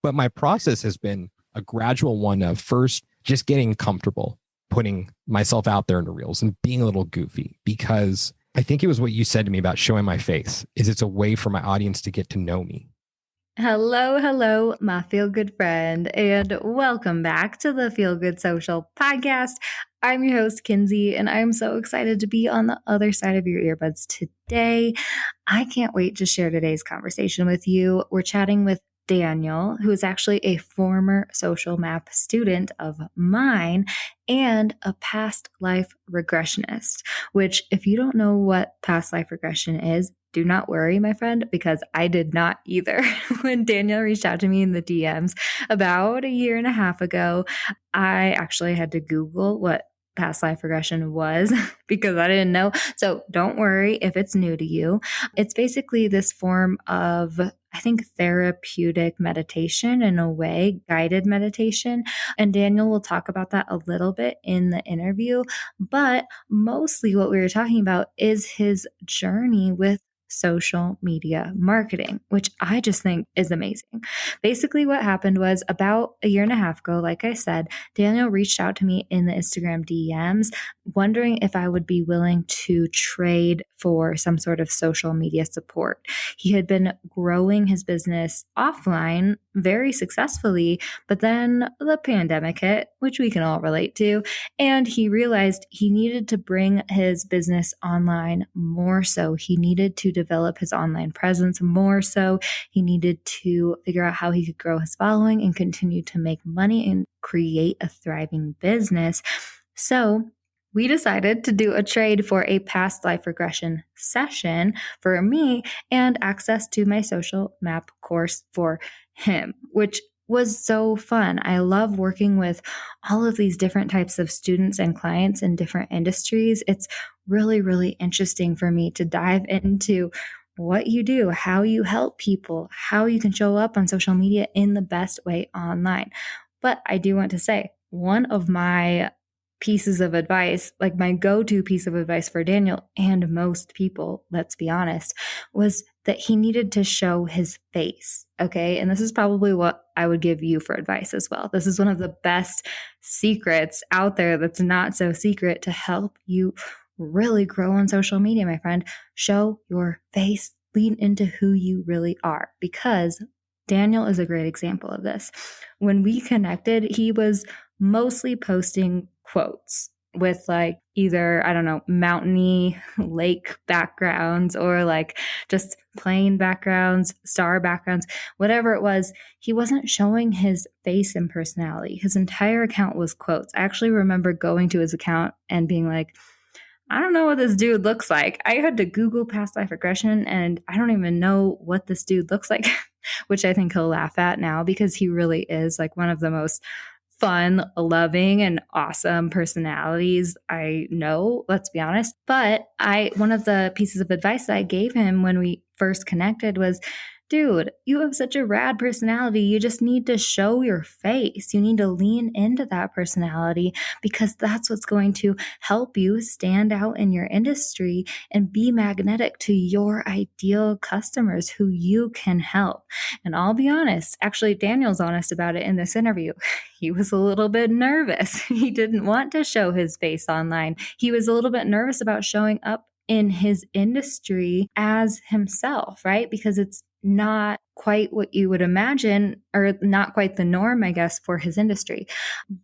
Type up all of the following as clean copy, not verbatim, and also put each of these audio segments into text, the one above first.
But my process has been a gradual one of first just getting comfortable putting myself out there in the reels and being a little goofy, because I think it was what you said to me about showing my face is it's a way for my audience to get to know me. Hello, my feel good friend, and welcome back to the Feel Good Social podcast. I'm your host, Kinsey, and I'm so excited to be on the other side of your earbuds today. I can't wait to share today's conversation with you. We're chatting with Daniel, who is actually a former social map student of mine and a past life regressionist, which, if you don't know what past life regression is, do not worry, my friend, because I did not either. When Daniel reached out to me in the DMs about a year and a half ago, I actually had to Google what past life regression was because I didn't know. So don't worry if it's new to you. It's basically this form of, I think, therapeutic meditation in a way, guided meditation. And Daniel will talk about that a little bit in the interview. But mostly what we were talking about is his journey with social media marketing, which I just think is amazing. Basically, what happened was about a year and a half ago, like I said, Daniel reached out to me in the Instagram DMs, wondering if I would be willing to trade for some sort of social media support. He had been growing his business offline very successfully, but then the pandemic hit, which we can all relate to, and he realized he needed to bring his business online more so. He needed to develop his online presence more so. He needed to figure out how he could grow his following and continue to make money and create a thriving business. So we decided to do a trade for a past life regression session for me and access to my social map course for him, which was so fun. I love working with all of these different types of students and clients in different industries. It's really, really interesting for me to dive into what you do, how you help people, how you can show up on social media in the best way online. But I do want to say, one of my pieces of advice, like my go-to piece of advice for Daniel and most people, let's be honest, was that he needed to show his face. Okay. And this is probably what I would give you for advice as well. This is one of the best secrets out there that's not so secret to help you really grow on social media, my friend. Show your face, lean into who you really are, because Daniel is a great example of this. When we connected, he was mostly posting quotes with like either, I don't know, mountainy lake backgrounds or like just plain backgrounds, star backgrounds, whatever it was. He wasn't showing his face and personality. His entire account was quotes. I actually remember going to his account and being like, I don't know what this dude looks like. I had to Google past life regression and I don't even know what this dude looks like, which I think he'll laugh at now because he really is like one of the most fun, loving, and awesome personalities I know, let's be honest. But one of the pieces of advice that I gave him when we first connected was, dude, you have such a rad personality. You just need to show your face. You need to lean into that personality because that's what's going to help you stand out in your industry and be magnetic to your ideal customers who you can help. And I'll be honest, actually, Daniel's honest about it in this interview. He was a little bit nervous. He didn't want to show his face online. He was a little bit nervous about showing up in his industry as himself, right? Because it's not quite what you would imagine, or not quite the norm, I guess, for his industry.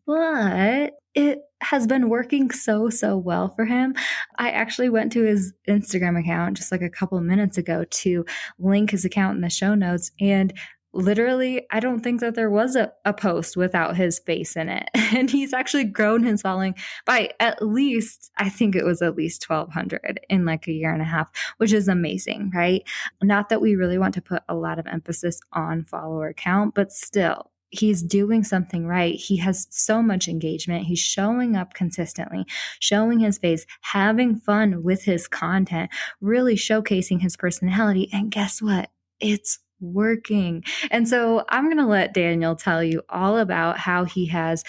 But it has been working so well for him. I actually went to his Instagram account just like a couple of minutes ago to link his account in the show notes, and literally, I don't think that there was a post without his face in it. And he's actually grown his following by at least, I think it was at least 1,200 in like a year and a half, which is amazing, right? Not that we really want to put a lot of emphasis on follower count, but still, he's doing something right. He has so much engagement. He's showing up consistently, showing his face, having fun with his content, really showcasing his personality. And guess what? It's working. And so I'm going to let Daniel tell you all about how he has,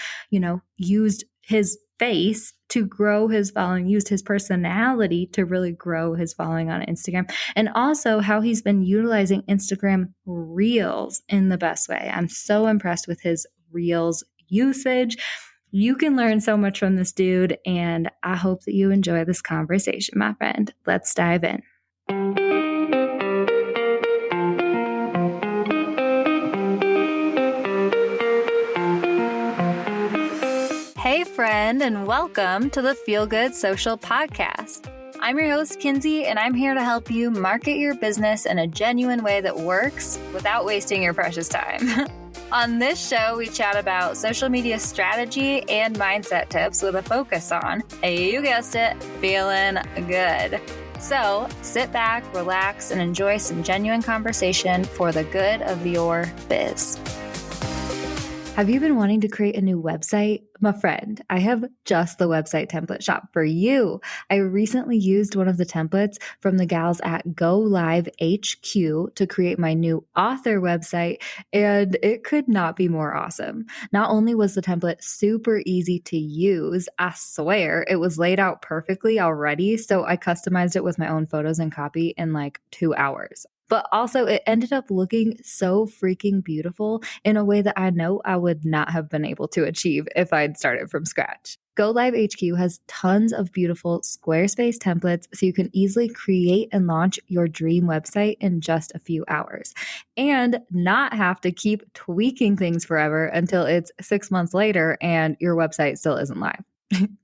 used his face to grow his following, used his personality to really grow his following on Instagram, and also how he's been utilizing Instagram Reels in the best way. I'm so impressed with his Reels usage. You can learn so much from this dude, and I hope that you enjoy this conversation, my friend. Let's dive in. Hey, friend, and welcome to the Feel Good Social Podcast. I'm your host, Kinsey, and I'm here to help you market your business in a genuine way that works without wasting your precious time. On this show, we chat about social media strategy and mindset tips with a focus on, you guessed it, feeling good. So sit back, relax, and enjoy some genuine conversation for the good of your biz. Have you been wanting to create a new website? My friend, I have just the website template shop for you. I recently used one of the templates from the gals at Go Live HQ to create my new author website, and it could not be more awesome. Not only was the template super easy to use, I swear it was laid out perfectly already, so I customized it with my own photos and copy in like 2 hours. But also it ended up looking so freaking beautiful in a way that I know I would not have been able to achieve if I'd started from scratch. Go Live HQ has tons of beautiful Squarespace templates so you can easily create and launch your dream website in just a few hours and not have to keep tweaking things forever until it's 6 months later and your website still isn't live.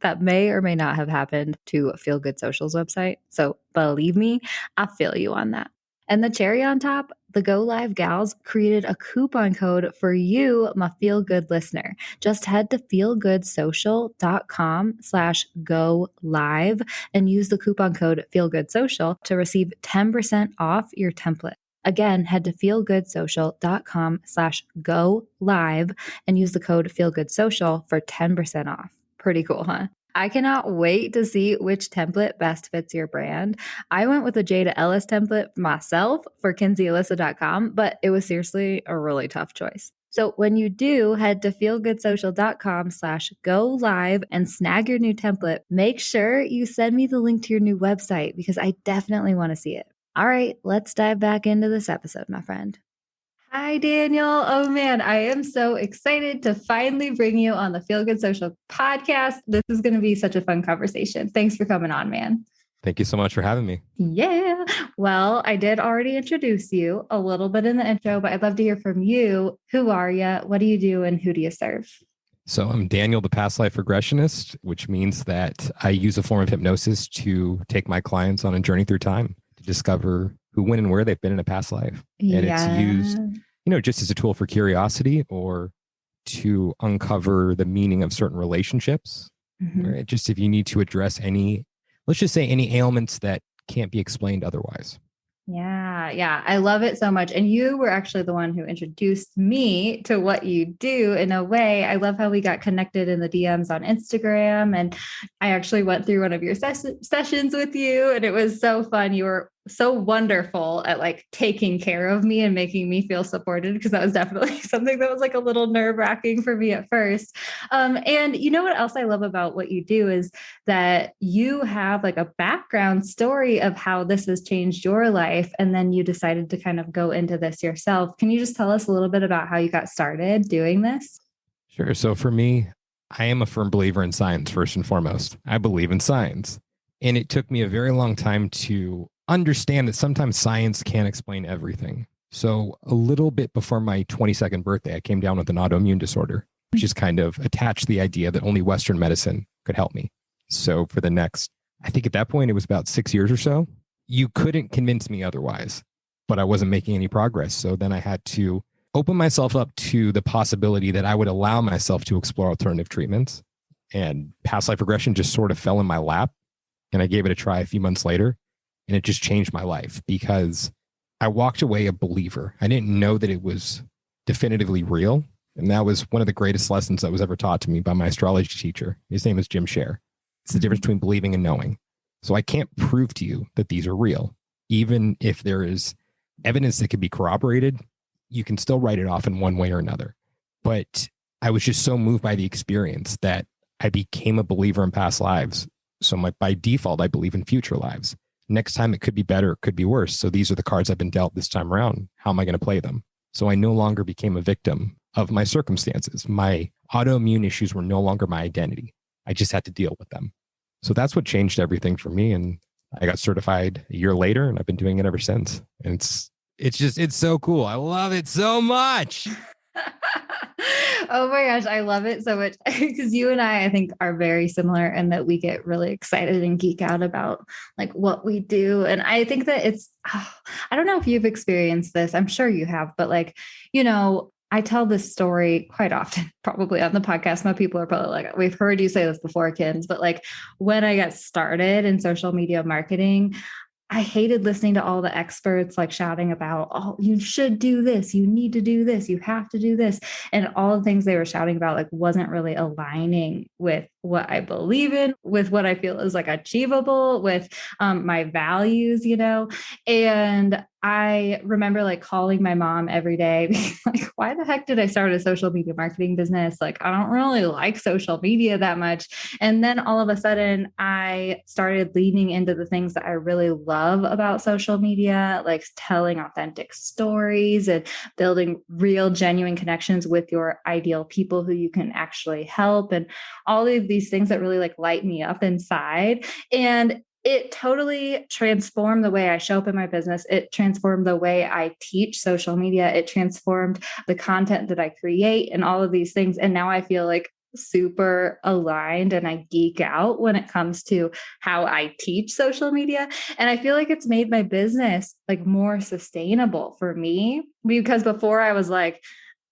That may or may not have happened to Feel Good Social's website. So believe me, I feel you on that. And the cherry on top, the Go Live gals created a coupon code for you, my Feel Good listener. Just head to feelgoodsocial.com/go live and use the coupon code feelgoodsocial to receive 10% off your template. Again, head to feelgoodsocial.com/go live and use the code feelgoodsocial for 10% off. Pretty cool, huh? I cannot wait to see which template best fits your brand. I went with a Jada Ellis template myself for KinseyAlyssa.com, but it was seriously a really tough choice. So when you do, head to feelgoodsocial.com/go live and snag your new template. Make sure you send me the link to your new website because I definitely want to see it. All right, let's dive back into this episode, my friend. Hi, Daniel. Oh, man, I am so excited to finally bring you on the Feel Good Social podcast. This is going to be such a fun conversation. Thanks for coming on, man. Thank you so much for having me. Yeah. Well, I did already introduce you a little bit in the intro, but I'd love to hear from you. Who are you? What do you do? And who do you serve? So I'm Daniel, the past life regressionist, which means that I use a form of hypnosis to take my clients on a journey through time to discover who, when, and where they've been in a past life. And it's used, just as a tool for curiosity or to uncover the meaning of certain relationships. Right? Just if you need to address let's just say any ailments that can't be explained otherwise. Yeah. I love it so much. And you were actually the one who introduced me to what you do in a way. I love how we got connected in the DMs on Instagram. And I actually went through one of your sessions with you, and it was so fun. You were so wonderful at like taking care of me and making me feel supported, because that was definitely something that was like a little nerve-wracking for me at first. And you know what else I love about what you do is that you have like a background story of how this has changed your life. And then you decided to kind of go into this yourself. Can you just tell us a little bit about how you got started doing this? Sure. So for me, I am a firm believer in science first and foremost. I believe in science. And it took me a very long time to understand that sometimes science can't explain everything. So a little bit before my 22nd birthday, I came down with an autoimmune disorder, which is kind of attached to the idea that only Western medicine could help me. So for the next, I think at that point, it was about 6 years or so, you couldn't convince me otherwise, but I wasn't making any progress. So then I had to open myself up to the possibility that I would allow myself to explore alternative treatments. And past life regression just sort of fell in my lap. And I gave it a try a few months later. And it just changed my life because I walked away a believer. I didn't know that it was definitively real. And that was one of the greatest lessons that was ever taught to me by my astrology teacher. His name is Jim Scher. It's the difference between believing and knowing. So I can't prove to you that these are real. Even if there is evidence that could be corroborated, you can still write it off in one way or another. But I was just so moved by the experience that I became a believer in past lives. So by default, I believe in future lives. Next time it could be better, it could be worse. So these are the cards I've been dealt this time around. How am I going to play them? So I no longer became a victim of my circumstances. My autoimmune issues were no longer my identity. I just had to deal with them. So that's what changed everything for me. And I got certified a year later, and I've been doing it ever since. And it's so cool. I love it so much. Oh my gosh, I love it so much because you and I think, are very similar in that we get really excited and geek out about like what we do. And I think that I don't know if you've experienced this. I'm sure you have, but like, I tell this story quite often, probably on the podcast. My people are probably like, we've heard you say this before, Kins, but like when I got started in social media marketing, I hated listening to all the experts like shouting about, oh, you should do this. You need to do this. You have to do this. And all the things they were shouting about like wasn't really aligning with what I believe in, with what I feel is like achievable, with my values, And I remember like calling my mom every day, being like, why the heck did I start a social media marketing business? Like, I don't really like social media that much. And then all of a sudden I started leaning into the things that I really love about social media, like telling authentic stories and building real, genuine connections with your ideal people who you can actually help. And all of these things that really like light me up inside. And it totally transformed the way I show up in my business. It transformed the way I teach social media. It transformed the content that I create and all of these things. And now I feel like super aligned and I geek out when it comes to how I teach social media. And I feel like it's made my business like more sustainable for me, because before I was like,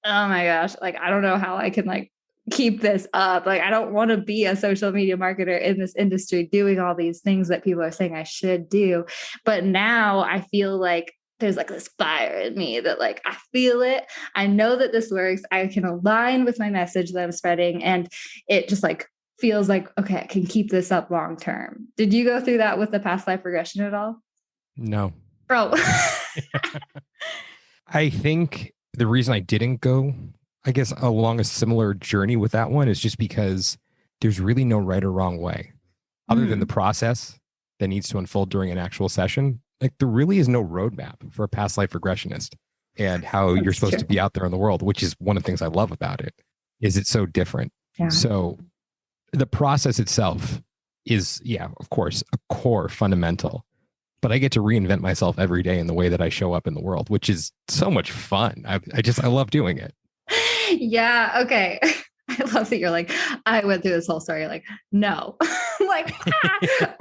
oh my gosh, like, I don't know how I can like keep this up. Like, I don't want to be a social media marketer in this industry doing all these things that people are saying I should do. But now I feel like there's like this fire in me that like, I feel it. I know that this works. I can align with my message that I'm spreading. And it just like feels like, okay, I can keep this up long term. Did you go through that with the past life regression at all? No. Oh. I think the reason I didn't go, I guess, along a similar journey with that one is just because there's really no right or wrong way other than the process that needs to unfold during an actual session. Like, there really is no roadmap for a past life regressionist and how you're supposed to be out there in the world, which is one of the things I love about it, is it's so different. Yeah. So the process itself is, yeah, of course, a core fundamental, but I get to reinvent myself every day in the way that I show up in the world, which is so much fun. I love doing it. Yeah. Okay. I love that you're like, I went through this whole story. Like, no, like,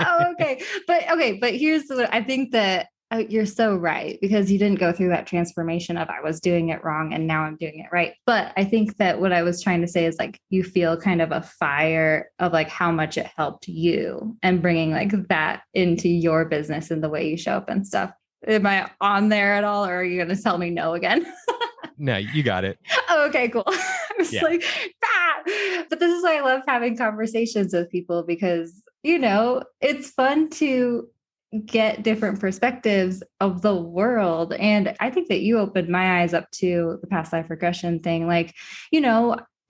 oh, okay. But here's what I think that you're so right, because you didn't go through that transformation of I was doing it wrong and now I'm doing it right. But I think that what I was trying to say is like, you feel kind of a fire of like how much it helped you and bringing like that into your business and the way you show up and stuff. Am I on there at all? Or are you going to tell me no again? No, you got it. Oh, okay, cool. I was like, ah! But this is why I love having conversations with people, because, it's fun to get different perspectives of the world. And I think that you opened my eyes up to the past life regression thing. Like,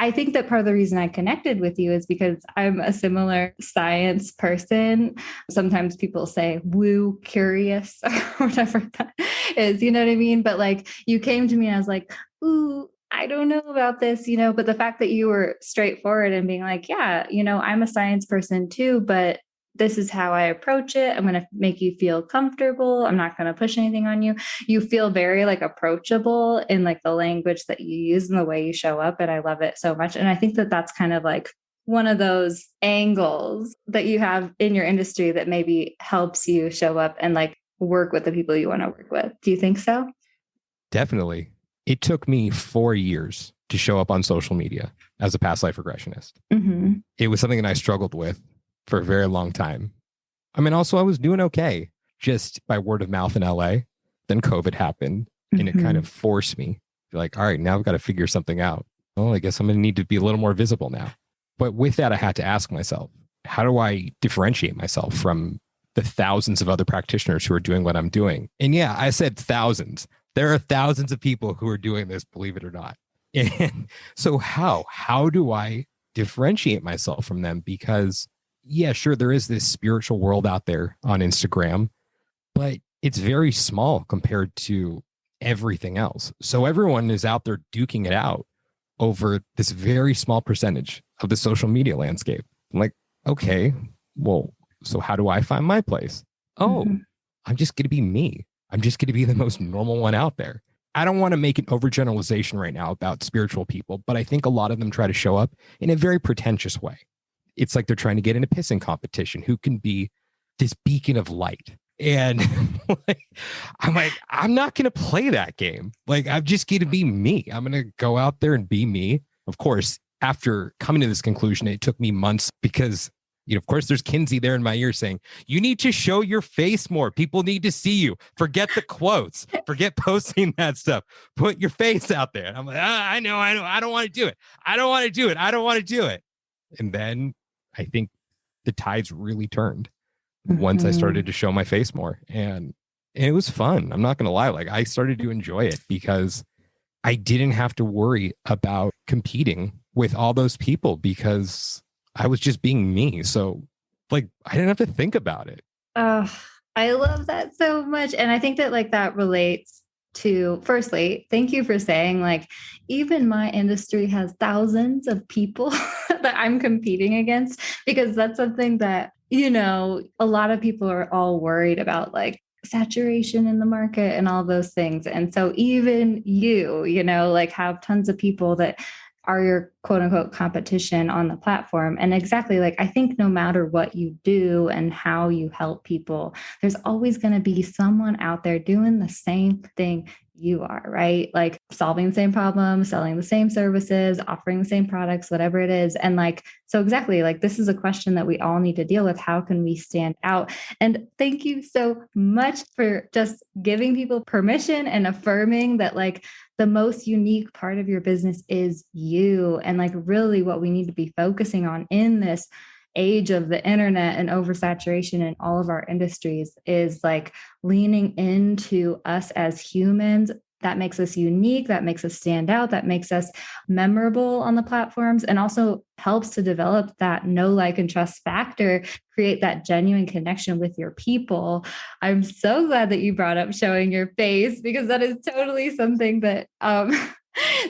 I think that part of the reason I connected with you is because I'm a similar science person. Sometimes people say woo curious or whatever that is, you know what I mean? But like, you came to me and I was like, ooh, I don't know about this, but the fact that you were straightforward and being like, yeah, I'm a science person too, but this is how I approach it. I'm going to make you feel comfortable. I'm not going to push anything on you. You feel very like approachable in like the language that you use and the way you show up. And I love it so much. And I think that that's kind of like one of those angles that you have in your industry that maybe helps you show up and like work with the people you want to work with. Do you think so? Definitely. It took me 4 years to show up on social media as a past life regressionist. Mm-hmm. It was something that I struggled with for a very long time. I mean, also I was doing okay just by word of mouth in LA. Then COVID happened and it kind of forced me to like, all right, now I've got to figure something out. Well, I guess I'm going to need to be a little more visible now. But with that, I had to ask myself, how do I differentiate myself from the thousands of other practitioners who are doing what I'm doing? And yeah, I said thousands. There are thousands of people who are doing this, believe it or not. And so how do I differentiate myself from them because, yeah, sure, there is this spiritual world out there on Instagram, but it's very small compared to everything else. So everyone is out there duking it out over this very small percentage of the social media landscape. I'm like, okay, well, so how do I find my place? Oh, I'm just going to be me. I'm just going to be the most normal one out there. I don't want to make an overgeneralization right now about spiritual people, but I think a lot of them try to show up in a very pretentious way. It's like they're trying to get in a pissing competition. Who can be this beacon of light? And I'm like, I'm not going to play that game. Like, I'm just going to be me. I'm going to go out there and be me. Of course, after coming to this conclusion, it took me months because, of course, there's Kinsey there in my ear saying, you need to show your face more. People need to see you. Forget the quotes. Forget posting that stuff. Put your face out there. And I'm like, I know. I don't want to do it. I don't want to do it. And then I think the tides really turned once I started to show my face more. And it was fun. I'm not going to lie. Like, I started to enjoy it because I didn't have to worry about competing with all those people because I was just being me. So, like, I didn't have to think about it. I love that so much. And I think that that relates to, firstly, thank you for saying, even my industry has thousands of people that I'm competing against, because that's something that, a lot of people are all worried about, saturation in the market and all those things. And so even you, have tons of people that are your quote unquote competition on the platform. And exactly, I think no matter what you do and how you help people, there's always going to be someone out there doing the same thing you are, right? Solving the same problems, selling the same services, offering the same products, whatever it is. And so exactly, this is a question that we all need to deal with. How can we stand out? And thank you so much for just giving people permission and affirming that the most unique part of your business is you. And really what we need to be focusing on in this age of the internet and oversaturation in all of our industries is leaning into us as humans. That makes us unique, that makes us stand out, that makes us memorable on the platforms, and also helps to develop that know, like, and trust factor, create that genuine connection with your people. I'm so glad that you brought up showing your face, because that is totally something that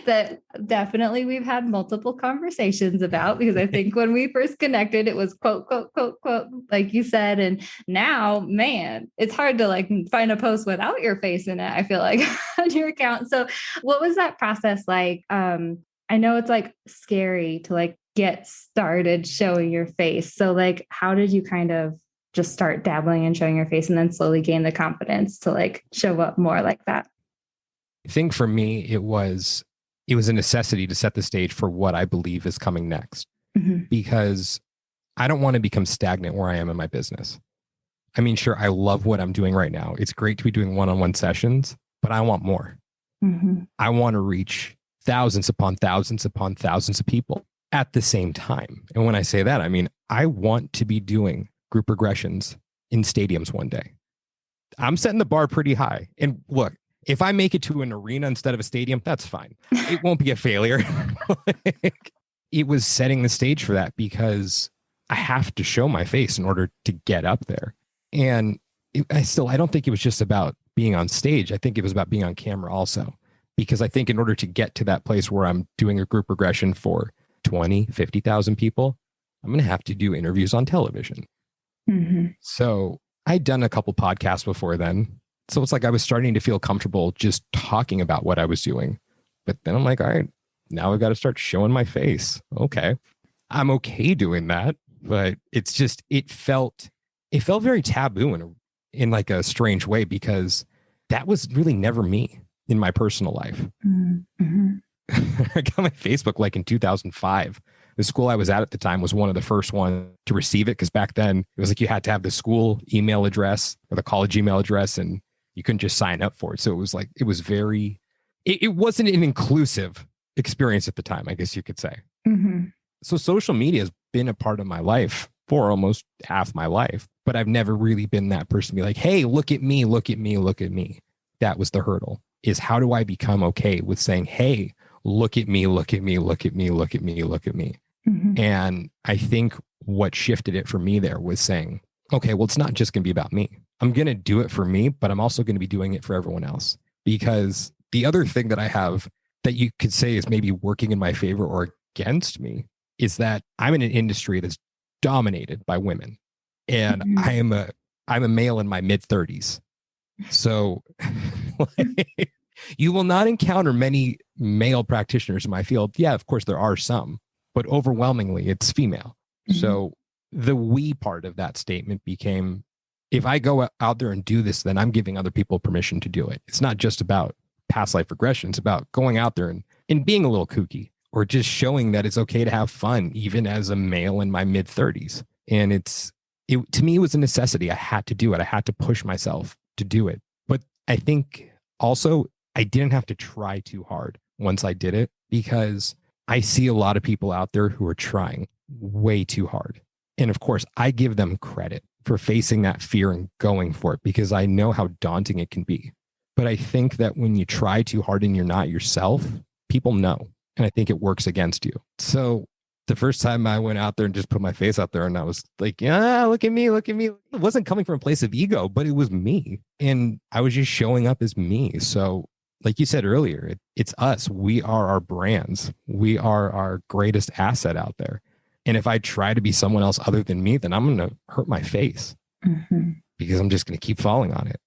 that definitely we've had multiple conversations about, because I think when we first connected, it was quote, quote, quote, quote, like you said. And now, man, it's hard to find a post without your face in it, I feel like, on your account. So what was that process like? I know it's scary to get started showing your face. So how did you kind of just start dabbling and showing your face and then slowly gain the confidence to show up more like that? I think for me, it was a necessity to set the stage for what I believe is coming next, because I don't want to become stagnant where I am in my business. I mean, sure, I love what I'm doing right now. It's great to be doing one-on-one sessions, but I want more. I want to reach thousands upon thousands upon thousands of people at the same time. And when I say that, I mean, I want to be doing group regressions in stadiums one day. I'm setting the bar pretty high. And look, if I make it to an arena instead of a stadium, that's fine. It won't be a failure. It was setting the stage for that, because I have to show my face in order to get up there. And I don't think it was just about being on stage. I think it was about being on camera also, because I think in order to get to that place where I'm doing a group regression for 20, 50,000 people, I'm going to have to do interviews on television. So I'd done a couple podcasts before then. So it's I was starting to feel comfortable just talking about what I was doing. But then I'm like, all right, now I've got to start showing my face. Okay. I'm okay doing that. But it's just, it felt very taboo in a strange way, because that was really never me in my personal life. I got my Facebook in 2005. The school I was at the time was one of the first ones to receive it, because back then it was you had to have the school email address or the college email address, and you couldn't just sign up for it. So it was it wasn't an inclusive experience at the time, I guess you could say. So social media has been a part of my life for almost half my life, but I've never really been that person to be hey, look at me, look at me, look at me. That was the hurdle, is how do I become okay with saying, hey, look at me, look at me, look at me, look at me, look at me. And I think what shifted it for me there was saying, okay, well, it's not just going to be about me. I'm going to do it for me, but I'm also going to be doing it for everyone else. Because the other thing that I have that you could say is maybe working in my favor or against me is that I'm in an industry that's dominated by women. And I'm a male in my mid 30s. So you will not encounter many male practitioners in my field. Yeah, of course, there are some, but overwhelmingly it's female. So the we part of that statement became, if I go out there and do this, then I'm giving other people permission to do it. It's not just about past life regression. It's about going out there and being a little kooky, or just showing that it's okay to have fun, even as a male in my mid 30s. And to me, it was a necessity. I had to do it. I had to push myself to do it. But I think also I didn't have to try too hard once I did it, because I see a lot of people out there who are trying way too hard. And of course, I give them credit for facing that fear and going for it, because I know how daunting it can be. But I think that when you try too hard and you're not yourself, people know. And I think it works against you. So the first time I went out there and just put my face out there and I was like, yeah, look at me, look at me. It wasn't coming from a place of ego, but it was me. And I was just showing up as me. So like you said earlier, it's us. We are our brands. We are our greatest asset out there. And if I try to be someone else other than me, then I'm going to hurt my face because I'm just going to keep falling on it.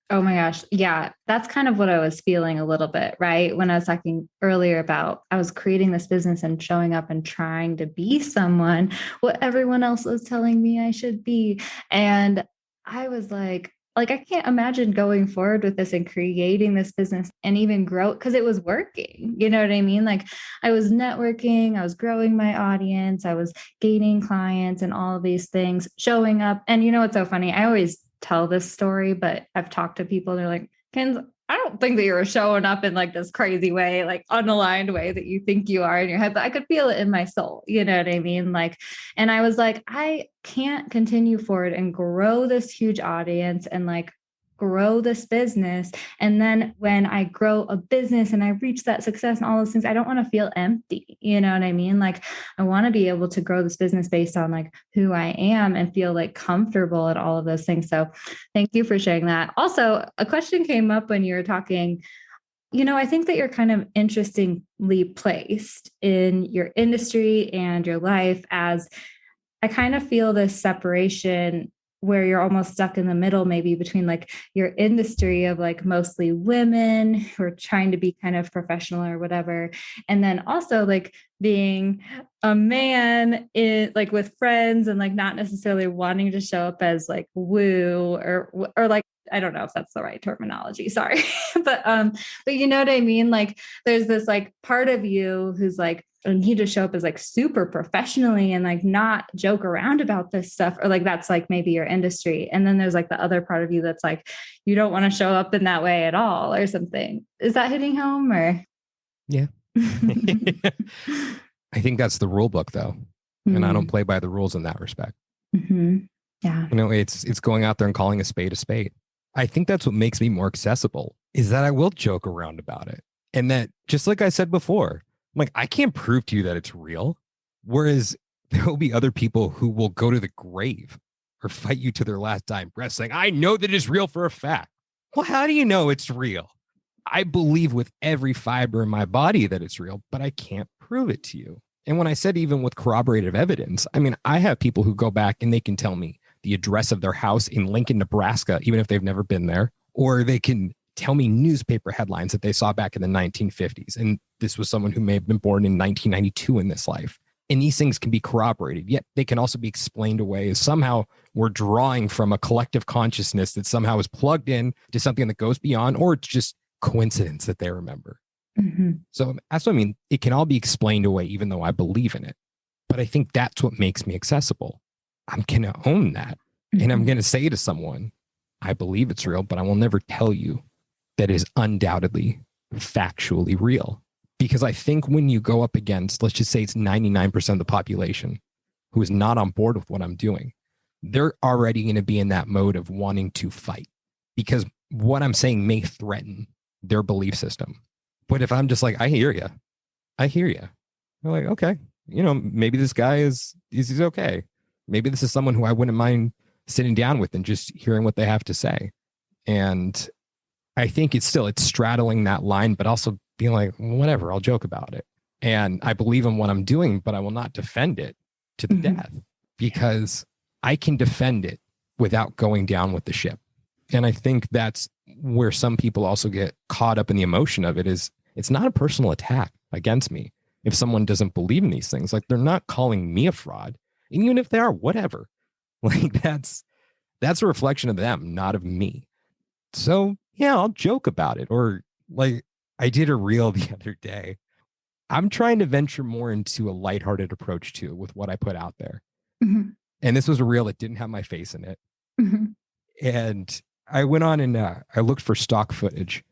Oh my gosh. Yeah. That's kind of what I was feeling a little bit, right? When I was talking earlier about, I was creating this business and showing up and trying to be someone, what everyone else was telling me I should be. And I was like, I can't imagine going forward with this and creating this business and even grow, because it was working. You know what I mean? Like, I was networking, I was growing my audience, I was gaining clients and all of these things, showing up. And you know what's so funny? I always tell this story, but I've talked to people and they're like, Kens, I don't think that you were showing up in like this crazy way, like unaligned way that you think you are in your head, but I could feel it in my soul. You know what I mean? Like, and I was like, I can't continue forward and grow this huge audience and like grow this business. And then when I grow a business and I reach that success and all those things, I don't want to feel empty. You know what I mean? Like, I want to be able to grow this business based on like who I am and feel like comfortable at all of those things. So thank you for sharing that. Also, a question came up when you were talking. You know, I think that you're kind of interestingly placed in your industry and your life, as I kind of feel this separation where you're almost stuck in the middle, maybe between like your industry of like mostly women who are trying to be kind of professional or whatever. And then also like being a man in like with friends and like not necessarily wanting to show up as like woo or like, I don't know if that's the right terminology. Sorry. but you know what I mean? Like, there's this like part of you who's like, I need to show up as like super professionally and like not joke around about this stuff, or like that's like maybe your industry. And then there's like the other part of you that's like, you don't want to show up in that way at all or something. Is that hitting home or? Yeah. I think that's the rule book though. And I don't play by the rules in that respect. Yeah. You know, it's going out there and calling a spade a spade. I think that's what makes me more accessible, is that I will joke around about it. And that, just like I said before, like, I can't prove to you that it's real. Whereas there will be other people who will go to the grave or fight you to their last dying breath saying, I know that it's real for a fact. Well, how do you know it's real? I believe with every fiber in my body that it's real, but I can't prove it to you. And when I said even with corroborative evidence, I mean, I have people who go back and they can tell me the address of their house in Lincoln, Nebraska, even if they've never been there, or they can tell me newspaper headlines that they saw back in the 1950s. And this was someone who may have been born in 1992 in this life. And these things can be corroborated, yet they can also be explained away as somehow we're drawing from a collective consciousness that somehow is plugged in to something that goes beyond, or it's just coincidence that they remember. So that's what I mean. It can all be explained away, even though I believe in it. But I think that's what makes me accessible. I'm going to own that. And I'm going to say to someone, I believe it's real, but I will never tell you that is undoubtedly factually real. Because I think when you go up against, let's just say it's 99% of the population who is not on board with what I'm doing, they're already going to be in that mode of wanting to fight, because what I'm saying may threaten their belief system. But if I'm just like, I hear you, they're like, okay, maybe this guy he's okay. Maybe this is someone who I wouldn't mind sitting down with and just hearing what they have to say. And I think it's straddling that line, but also being like, whatever, I'll joke about it. And I believe in what I'm doing, but I will not defend it to the death, because I can defend it without going down with the ship. And I think that's where some people also get caught up in the emotion of it. Is it's not a personal attack against me. If someone doesn't believe in these things, like, they're not calling me a fraud. And even if they are, whatever, like that's a reflection of them, not of me. So yeah, I'll joke about it. Or like I did a reel the other day. I'm trying to venture more into a lighthearted approach to with what I put out there. Mm-hmm. And this was a reel that didn't have my face in it. Mm-hmm. And I went on and I looked for stock footage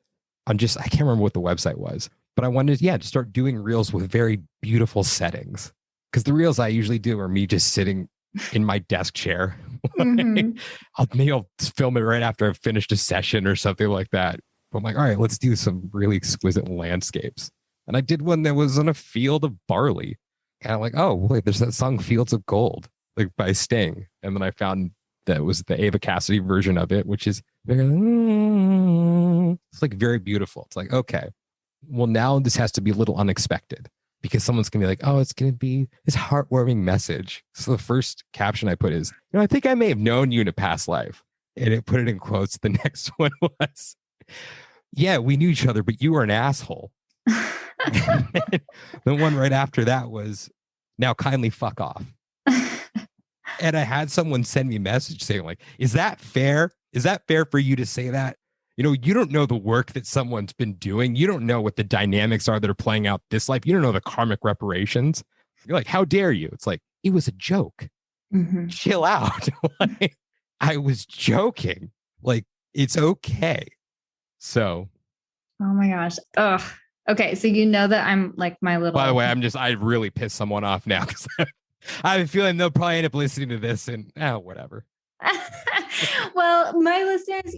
on I can't remember what the website was, but I wanted to start doing reels with very beautiful settings. Because the reels I usually do are me just sitting in my desk chair. Mm-hmm. I'll film it right after I've finished a session or something like that. But I'm like, all right, let's do some really exquisite landscapes. And I did one that was on a field of barley. And I'm like, oh, wait, there's that song Fields of Gold, like by Sting. And then I found that was the Ava Cassidy version of it, which is it's like very beautiful. It's like, okay, well, now this has to be a little unexpected, because someone's going to be like, oh, it's going to be this heartwarming message. So the first caption I put is, I think I may have known you in a past life. And it put it in quotes. The next one was, yeah, we knew each other, but you were an asshole. The one right after that was, now kindly fuck off. And I had someone send me a message saying, like, is that fair? Is that fair for you to say that? You don't know the work that someone's been doing. You don't know what the dynamics are that are playing out this life. You don't know the karmic reparations. You're like, how dare you? It's like, it was a joke. Mm-hmm. Chill out. Like, I was joking. Like, it's okay. So. Oh my gosh. Ugh. Okay. So that I'm like my little. By the way, I really pissed someone off now, because I have a feeling they'll probably end up listening to this and whatever. Well, my listeners,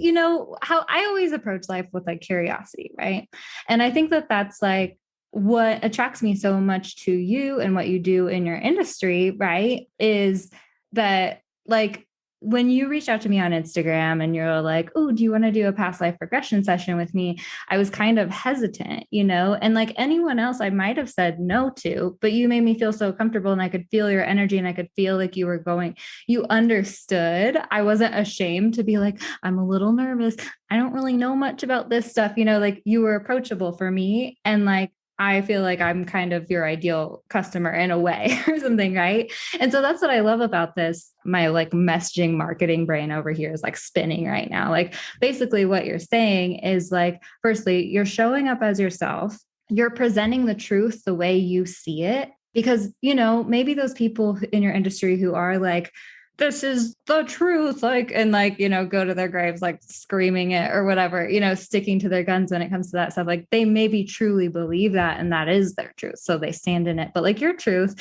how I always approach life with like curiosity, right? And I think that that's like what attracts me so much to you and what you do in your industry, right? Is that like when you reached out to me on Instagram and you're like, oh, do you want to do a past life regression session with me? I was kind of hesitant, and like anyone else, I might have said no to, but you made me feel so comfortable and I could feel your energy and I could feel like you understood. I wasn't ashamed to be like, I'm a little nervous. I don't really know much about this stuff, like you were approachable for me. And like, I feel like I'm kind of your ideal customer in a way or something, right? And so that's what I love about this. My like messaging marketing brain over here is like spinning right now. Like basically what you're saying is like, firstly, you're showing up as yourself. You're presenting the truth the way you see it, because, maybe those people in your industry who are like, this is the truth, like, and like, go to their graves, like screaming it or whatever, sticking to their guns when it comes to that stuff. Like they maybe truly believe that and that is their truth. So they stand in it. But like your truth,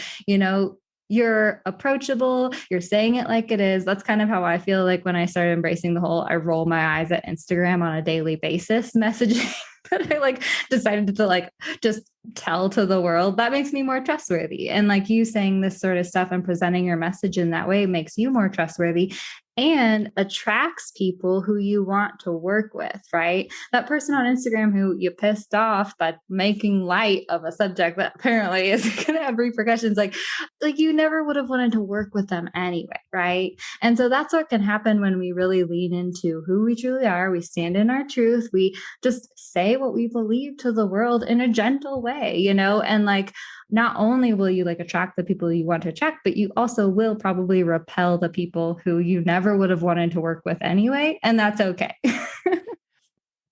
you're approachable, you're saying it like it is. That's kind of how I feel like when I started embracing the whole, I roll my eyes at Instagram on a daily basis messaging that I like decided to like just tell to the world. That makes me more trustworthy. And like you saying this sort of stuff and presenting your message in that way makes you more trustworthy and attracts people who you want to work with, right? That person on Instagram who you pissed off by making light of a subject that apparently is going to have repercussions, like you never would have wanted to work with them anyway, right? And so that's what can happen when we really lean into who we truly are. We stand in our truth. We just say what we believe to the world in a gentle way, and like, not only will you like attract the people you want to attract, but you also will probably repel the people who you never would have wanted to work with anyway. And that's okay.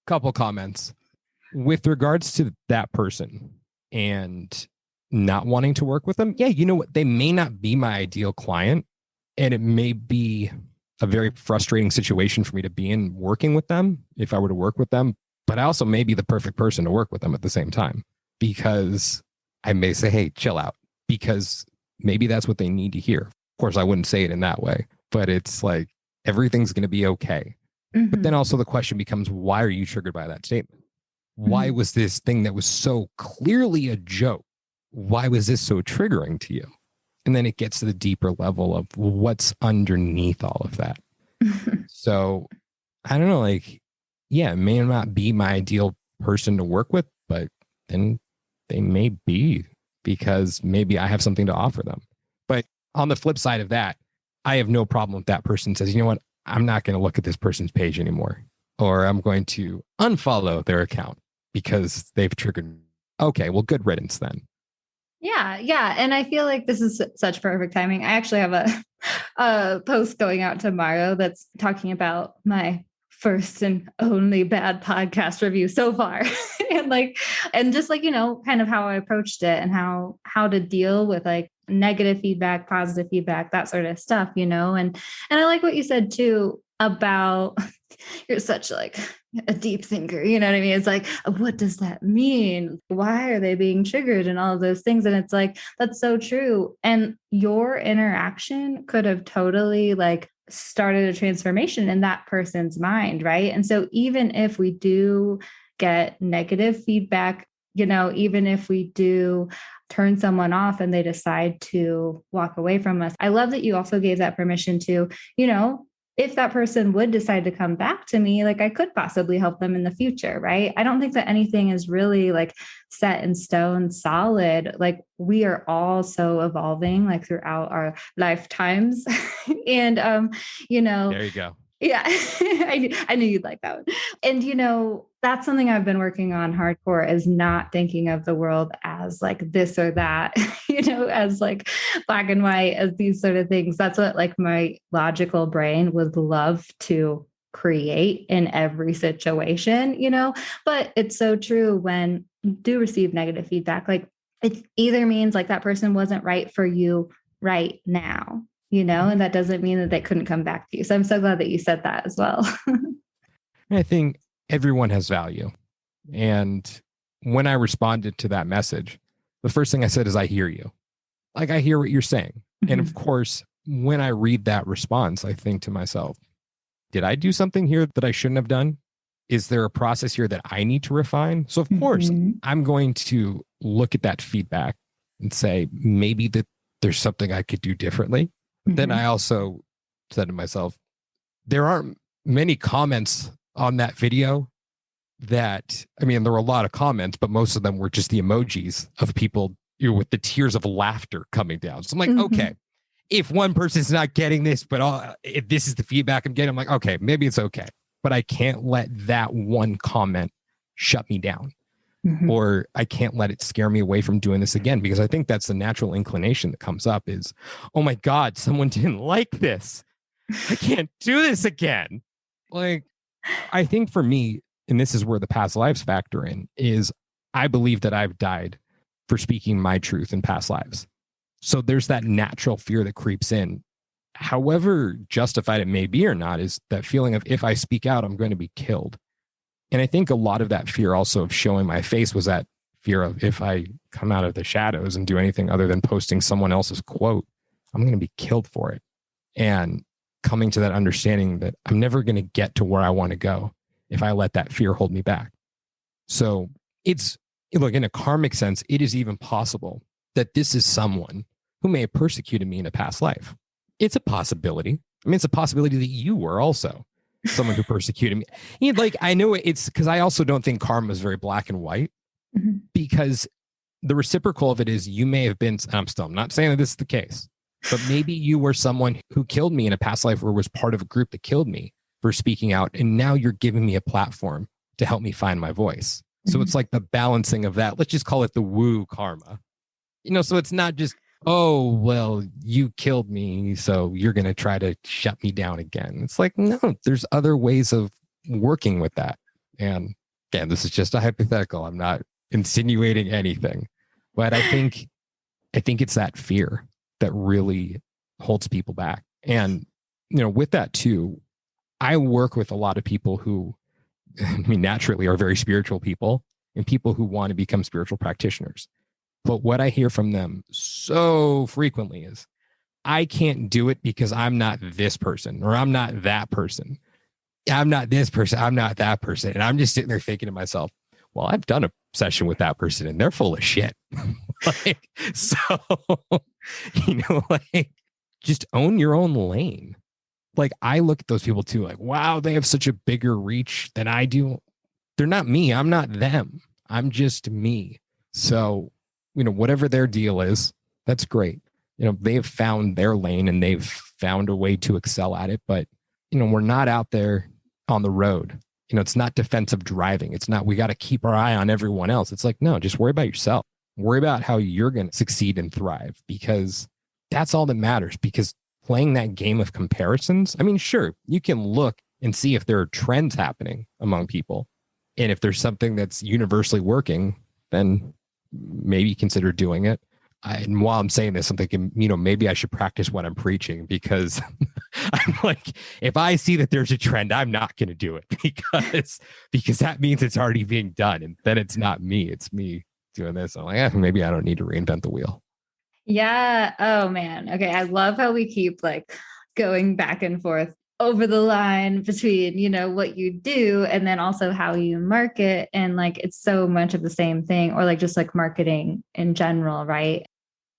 Couple comments with regards to that person and not wanting to work with them. Yeah. You know what? They may not be my ideal client, and it may be a very frustrating situation for me to be in working with them if I were to work with them, but I also may be the perfect person to work with them at the same time, because I may say, hey, chill out, because maybe that's what they need to hear. Of course, I wouldn't say it in that way, but it's like, everything's going to be okay. Mm-hmm. But then also the question becomes, why are you triggered by that statement? Mm-hmm. Why was this thing that was so clearly a joke? why was this so triggering to you? And then it gets to the deeper level of what's underneath all of that. So I don't know, like, yeah, it may not be my ideal person to work with, but then they may be, because maybe I have something to offer them. But on the flip side of that, I have no problem if that person says, you know what, I'm not going to look at this person's page anymore, or I'm going to unfollow their account because they've triggered. Okay, well, good riddance then. Yeah. Yeah. And I feel like this is such perfect timing. I actually have a post going out tomorrow that's talking about my first and only bad podcast review so far. and just like, kind of how I approached it and how to deal with like negative feedback, positive feedback, that sort of stuff, and I like what you said too about you're such like a deep thinker, you know what I mean? It's like, what does that mean? Why are they being triggered and all of those things? And it's like, that's so true. And your interaction could have totally like started a transformation in that person's mind, right? And so even if we do get negative feedback, even if we do turn someone off and they decide to walk away from us, I love that you also gave that permission to, if that person would decide to come back to me, like I could possibly help them in the future, right? I don't think that anything is really like set in stone solid. Like we are all so evolving like throughout our lifetimes. And, there you go. Yeah, I knew you'd like that one. And, that's something I've been working on hardcore, is not thinking of the world as like this or that, as like black and white, as these sort of things. That's what like my logical brain would love to create in every situation, but it's so true when you do receive negative feedback. Like it either means like that person wasn't right for you right now, and that doesn't mean that they couldn't come back to you. So I'm so glad that you said that as well. I think everyone has value. And when I responded to that message, the first thing I said is, I hear you. Like, I hear what you're saying. Mm-hmm. And of course, when I read that response, I think to myself, did I do something here that I shouldn't have done? Is there a process here that I need to refine? So of course, I'm going to look at that feedback and say, maybe that there's something I could do differently. But then I also said to myself, there aren't many comments on that video that, I mean, there were a lot of comments, but most of them were just the emojis of people, with the tears of laughter coming down. So I'm like, okay, if one person's not getting this, but if this is the feedback I'm getting, I'm like, okay, maybe it's okay. But I can't let that one comment shut me down. Or I can't let it scare me away from doing this again, because I think that's the natural inclination that comes up is, oh my God, someone didn't like this. I can't do this again. Like, I think for me, and this is where the past lives factor in, is I believe that I've died for speaking my truth in past lives. So there's that natural fear that creeps in. However justified it may be or not, is that feeling of, if I speak out, I'm going to be killed. And I think a lot of that fear also of showing my face was that fear of, if I come out of the shadows and do anything other than posting someone else's quote, I'm going to be killed for it. And coming to that understanding that I'm never going to get to where I want to go if I let that fear hold me back. So look, in a karmic sense, it is even possible that this is someone who may have persecuted me in a past life. It's a possibility. I mean, it's a possibility that you were also someone who persecuted me. Like, I know it's because I also don't think karma is very black and white, because the reciprocal of it is, you may have been, and I'm not saying that this is the case, but maybe you were someone who killed me in a past life, or was part of a group that killed me for speaking out. And now you're giving me a platform to help me find my voice. So it's like the balancing of that. Let's just call it the woo karma. So it's not just, oh, well, you killed me, so you're going to try to shut me down again. It's like, no, there's other ways of working with that. And again, this is just a hypothetical. I'm not insinuating anything, but I think it's that fear that really holds people back. And, with that too, I work with a lot of people who, naturally are very spiritual people, and people who want to become spiritual practitioners. But what I hear from them so frequently is, I can't do it because I'm not this person, or I'm not that person. I'm not this person. I'm not that person. And I'm just sitting there thinking to myself, well, I've done a session with that person and they're full of shit. Like, so, like just own your own lane. Like I look at those people too, like, wow, they have such a bigger reach than I do. They're not me. I'm not them. I'm just me. So, whatever their deal is, that's great. They've found their lane and they've found a way to excel at it. But, we're not out there on the road. It's not defensive driving. It's not, we got to keep our eye on everyone else. It's like, no, just worry about yourself. Worry about how you're going to succeed and thrive, because that's all that matters. Because playing that game of comparisons, I mean, sure, you can look and see if there are trends happening among people. And if there's something that's universally working, then maybe consider doing it. And while I'm saying this, I'm thinking, maybe I should practice what I'm preaching, because I'm like, if I see that there's a trend, I'm not going to do it because that means it's already being done. And then it's not me, it's me doing this. I'm like, maybe I don't need to reinvent the wheel. Yeah. Oh man. Okay. I love how we keep like going back and forth over the line between, what you do and then also how you market. And like, it's so much of the same thing, or like just like marketing in general, right?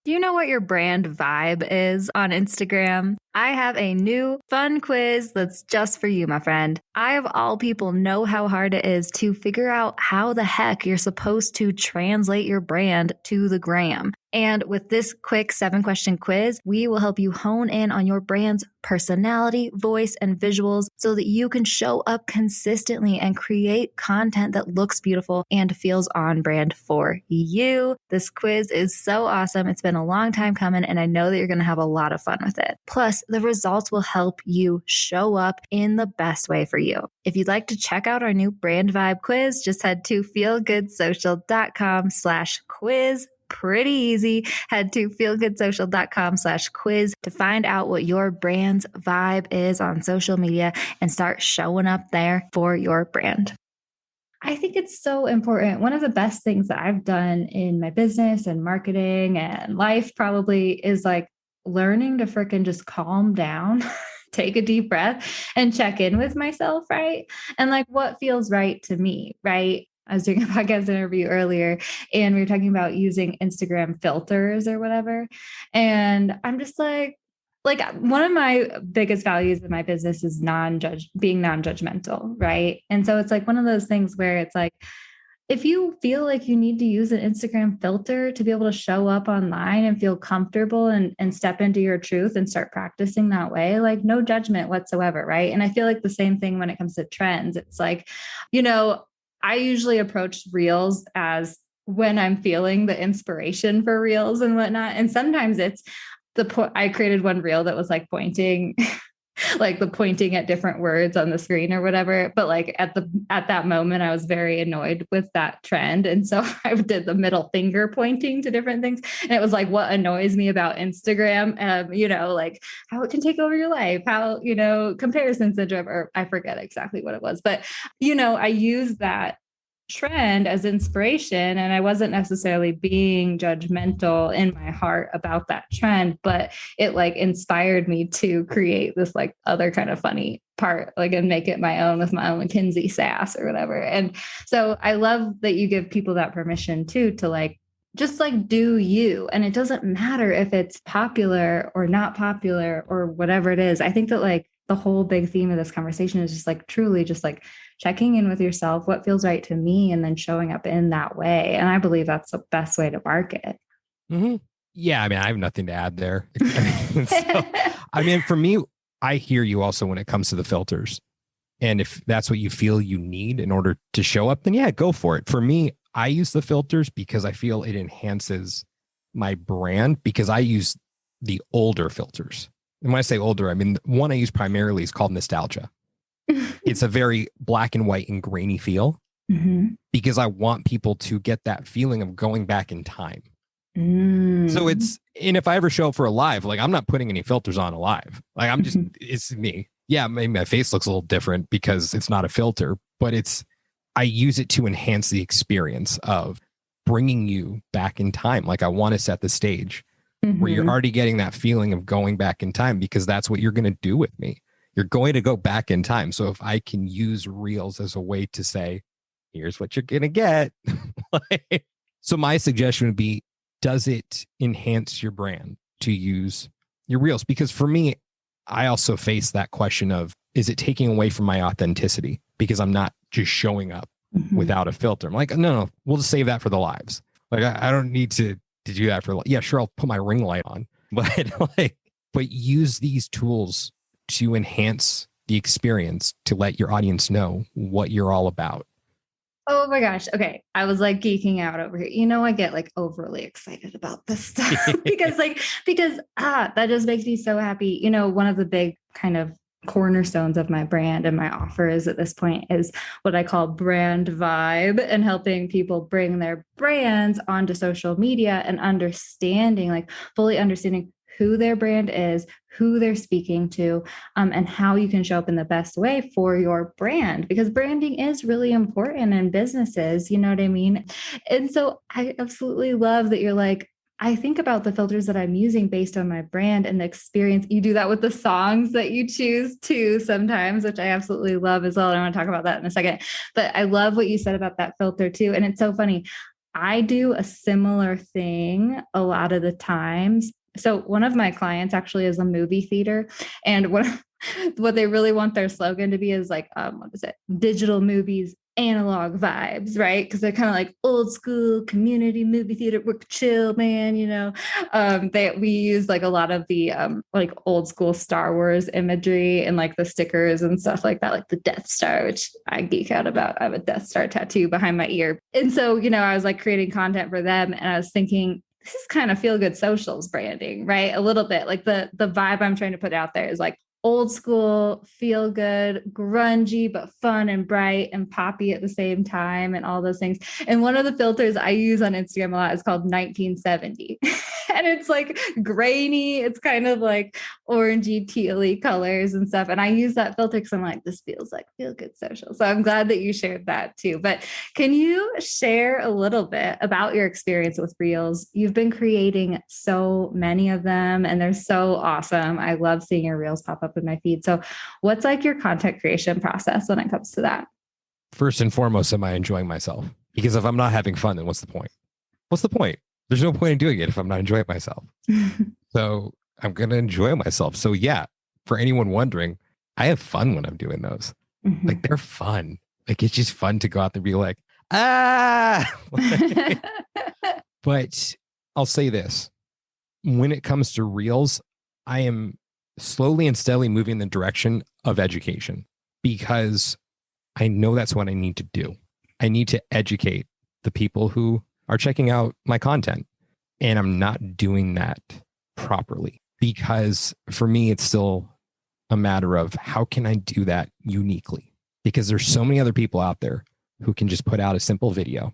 Do you know what your brand vibe is on Instagram? I have a new fun quiz that's just for you, my friend. I, of all people, know how hard it is to figure out how the heck you're supposed to translate your brand to the gram. And with this quick 7-question quiz, we will help you hone in on your brand's personality, voice, and visuals so that you can show up consistently and create content that looks beautiful and feels on brand for you. This quiz is so awesome. It's been a long time coming, and I know that you're going to have a lot of fun with it. Plus, the results will help you show up in the best way for you. If you'd like to check out our new brand vibe quiz, just head to feelgoodsocial.com/quiz. Pretty easy. Head to feelgoodsocial.com/quiz to find out what your brand's vibe is on social media and start showing up there for your brand. I think it's so important. One of the best things that I've done in my business and marketing and life probably is like learning to freaking just calm down, take a deep breath and check in with myself, right? And like what feels right to me, right? I was doing a podcast interview earlier and we were talking about using Instagram filters or whatever. And I'm just like one of my biggest values in my business is being non-judgmental, right? And so it's like one of those things where it's like, if you feel like you need to use an Instagram filter to be able to show up online and feel comfortable and step into your truth and start practicing that way, like no judgment whatsoever, right? And I feel like the same thing when it comes to trends. It's like, I usually approach reels as when I'm feeling the inspiration for reels and whatnot. And sometimes it's I created one reel that was like pointing, like the pointing at different words on the screen or whatever. But like at that moment, I was very annoyed with that trend. And so I did the middle finger pointing to different things. And it was like, what annoys me about Instagram, like how it can take over your life, how, comparison syndrome, or I forget exactly what it was. But, I use that trend as inspiration, and I wasn't necessarily being judgmental in my heart about that trend, but it like inspired me to create this like other kind of funny part, like, and make it my own with my own Kinsey sass or whatever. And so I love that you give people that permission too, to like just like do you. And it doesn't matter if it's popular or not popular or whatever it is. I think that like the whole big theme of this conversation is just like truly just like checking in with yourself, what feels right to me, and then showing up in that way. And I believe that's the best way to market. Mm-hmm. Yeah. I mean, I have nothing to add there. For me, I hear you also when it comes to the filters. And if that's what you feel you need in order to show up, then yeah, go for it. For me, I use the filters because I feel it enhances my brand, because I use the older filters. And when I say older, I mean, the one I use primarily is called nostalgia. It's a very black and white and grainy feel, because I want people to get that feeling of going back in time. So and if I ever show up for a live, like I'm not putting any filters on a live. Like I'm just, it's me. Yeah, maybe my face looks a little different because it's not a filter, but I use it to enhance the experience of bringing you back in time. Like I want to set the stage where you're already getting that feeling of going back in time, because that's what you're going to do with me. You're going to go back in time. So if I can use reels as a way to say, here's what you're going to get. So my suggestion would be, does it enhance your brand to use your reels? Because for me, I also face that question of, is it taking away from my authenticity because I'm not just showing up without a filter? I'm like, no, we'll just save that for the lives. Like, I don't need to do that for, yeah, sure, I'll put my ring light on, but use these tools to enhance the experience, to let your audience know what you're all about. Oh my gosh. Okay. I was like geeking out over here. I get like overly excited about this stuff because that just makes me so happy. One of the big kind of cornerstones of my brand and my offers at this point is what I call brand vibe, and helping people bring their brands onto social media and fully understanding who their brand is, who they're speaking to, and how you can show up in the best way for your brand, because branding is really important in businesses. You know what I mean? And so I absolutely love that you're like, I think about the filters that I'm using based on my brand and the experience. You do that with the songs that you choose too sometimes, which I absolutely love as well. And I want to talk about that in a second. But I love what you said about that filter too. And it's so funny. I do a similar thing a lot of the times. So one of my clients actually is a movie theater, and what they really want their slogan to be is like, what is it? Digital movies, analog vibes, right? Because they're kind of like old school community movie theater, we're chill, man. We use like a lot of the like old school Star Wars imagery and like the stickers and stuff like that, like the Death Star, which I geek out about. I have a Death Star tattoo behind my ear. And so, I was like creating content for them, and I was thinking, this is kind of feel good socials branding, right? A little bit like the vibe I'm trying to put out there is like old school, feel good, grungy, but fun and bright and poppy at the same time, and all those things. And one of the filters I use on Instagram a lot is called 1970. And it's like grainy. It's kind of like orangey, tealy colors and stuff. And I use that filter because I'm like, this feels like feel good social. So I'm glad that you shared that too. But can you share a little bit about your experience with Reels? You've been creating so many of them, and they're so awesome. I love seeing your Reels pop up in my feed. So what's like your content creation process when it comes to that? First and foremost, am I enjoying myself? Because if I'm not having fun, then what's the point? What's the point? There's no point in doing it if I'm not enjoying myself. So I'm going to enjoy myself. So yeah, for anyone wondering, I have fun when I'm doing those. Like, they're fun. Like, it's just fun to go out there and be like, But I'll say this. When it comes to Reels, I am slowly and steadily moving in the direction of education, because I know that's what I need to do. I need to educate the people who are checking out my content. And I'm not doing that properly, because for me, it's still a matter of how can I do that uniquely? Because there's so many other people out there who can just put out a simple video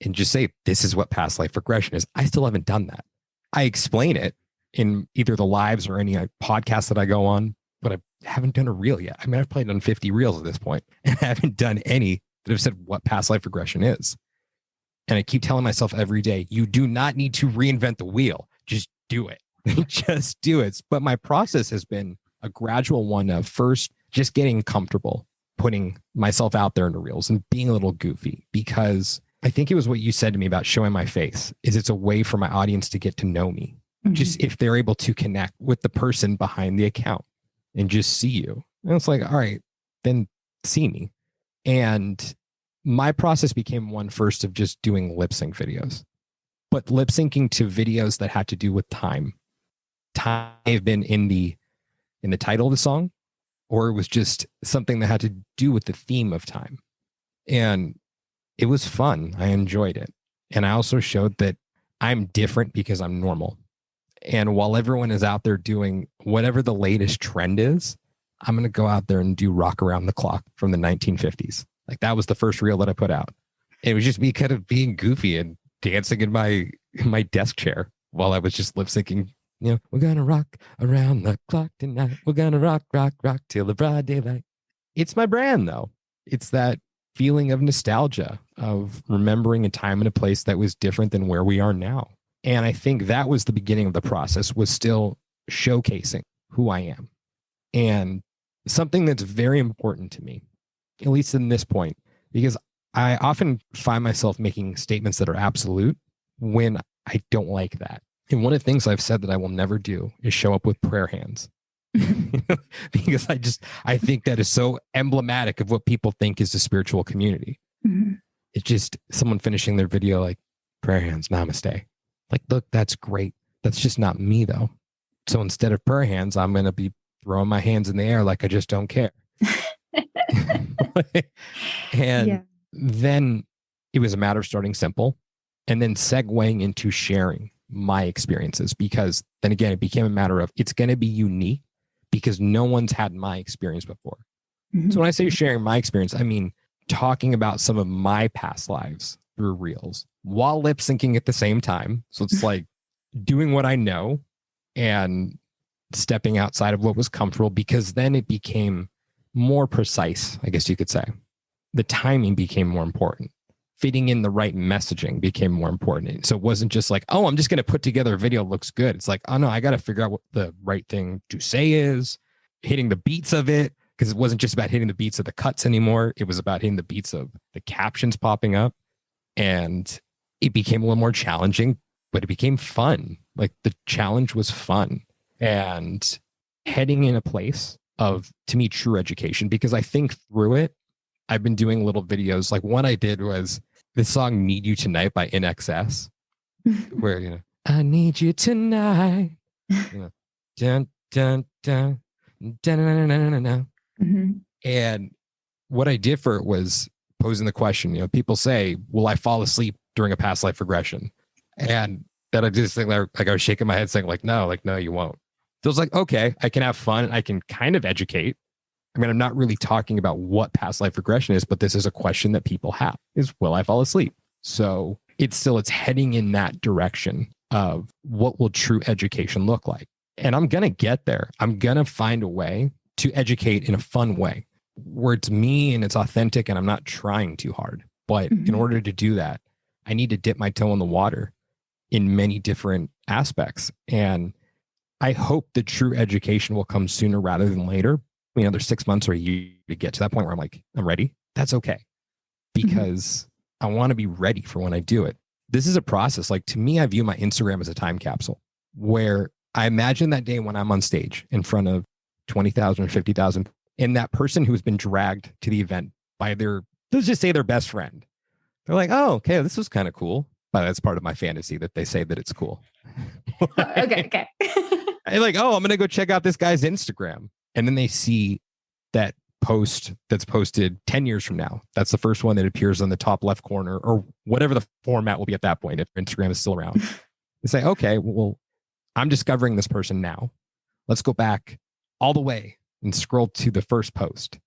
and just say, this is what past life regression is. I still haven't done that. I explain it in either the lives or any podcast that I go on, but I haven't done a reel yet. I mean, I've probably done 50 reels at this point, and I haven't done any that have said what past life regression is. And I keep telling myself every day, you do not need to reinvent the wheel. Just do it. Just do it. But my process has been a gradual one of first just getting comfortable putting myself out there in the reels and being a little goofy, because I think it was what you said to me about showing my face is it's a way for my audience to get to know me. Just if they're able to connect with the person behind the account and just see you. And it's like, all right, then see me. And my process became one first of just doing lip sync videos, but lip syncing to videos that had to do with time. Time may have been in the title of the song, or it was just something that had to do with the theme of time. And it was fun. I enjoyed it. And I also showed that I'm different because I'm normal. And while everyone is out there doing whatever the latest trend is, I'm going to go out there and do Rock Around the Clock from the 1950s. Like, that was the first reel that I put out. It was just me kind of being goofy and dancing in my desk chair while I was just lip syncing. We're going to rock around the clock tonight. We're going to rock, rock, rock till the broad daylight. It's my brand, though. It's that feeling of nostalgia, of remembering a time and a place that was different than where we are now. And I think that was the beginning of the process, was still showcasing who I am. And something that's very important to me, at least in this point, because I often find myself making statements that are absolute when I don't like that. And one of the things I've said that I will never do is show up with prayer hands. Because I think that is so emblematic of what people think is a spiritual community. Mm-hmm. It's just someone finishing their video like, prayer hands, namaste. Like, look, that's great. That's just not me though. So instead of prayer hands, I'm going to be throwing my hands in the air like I just don't care. And then it was a matter of starting simple and then segueing into sharing my experiences, because then again, it became a matter of it's going to be unique because no one's had my experience before. Mm-hmm. So when I say sharing my experience, I mean talking about some of my past lives through reels while lip syncing at the same time. So it's like doing what I know and stepping outside of what was comfortable, because then it became more precise, I guess you could say. The timing became more important. Fitting in the right messaging became more important. So it wasn't just like, oh, I'm just going to put together a video that looks good. It's like, oh no, I got to figure out what the right thing to say is, hitting the beats of it, because it wasn't just about hitting the beats of the cuts anymore. It was about hitting the beats of the captions popping up. And it became a little more challenging, but it became fun. Like the challenge was fun. And heading in a place of, to me, true education, because I think through it, I've been doing little videos. Like one I did was this song "Need You Tonight" by NXS, where I need you tonight, dun dun dun dun dun dun dun dun. Mm-hmm. And what I did for it was posing the question. People say, "Will I fall asleep during a past life regression?" And that I just think like I was shaking my head, saying no, you won't. So it's like, okay, I can have fun. I can kind of educate. I mean, I'm not really talking about what past life regression is, but this is a question that people have is, will I fall asleep? So it's heading in that direction of what will true education look like. And I'm going to get there. I'm going to find a way to educate in a fun way where it's me and it's authentic and I'm not trying too hard. But in order to do that, I need to dip my toe in the water in many different aspects. And I hope the true education will come sooner rather than later. There's 6 months or a year to get to that point where I'm like, I'm ready. That's okay. Because I want to be ready for when I do it. This is a process. Like to me, I view my Instagram as a time capsule where I imagine that day when I'm on stage in front of 20,000 or 50,000 and that person who's been dragged to the event by let's just say their best friend. They're like, oh, okay, this was kind of cool. But that's part of my fantasy that they say that it's cool. Okay. And like, oh, I'm going to go check out this guy's Instagram. And then they see that post that's posted 10 years from now. That's the first one that appears on the top left corner or whatever the format will be at that point, if Instagram is still around. They say, okay, well, I'm discovering this person now. Let's go back all the way and scroll to the first post.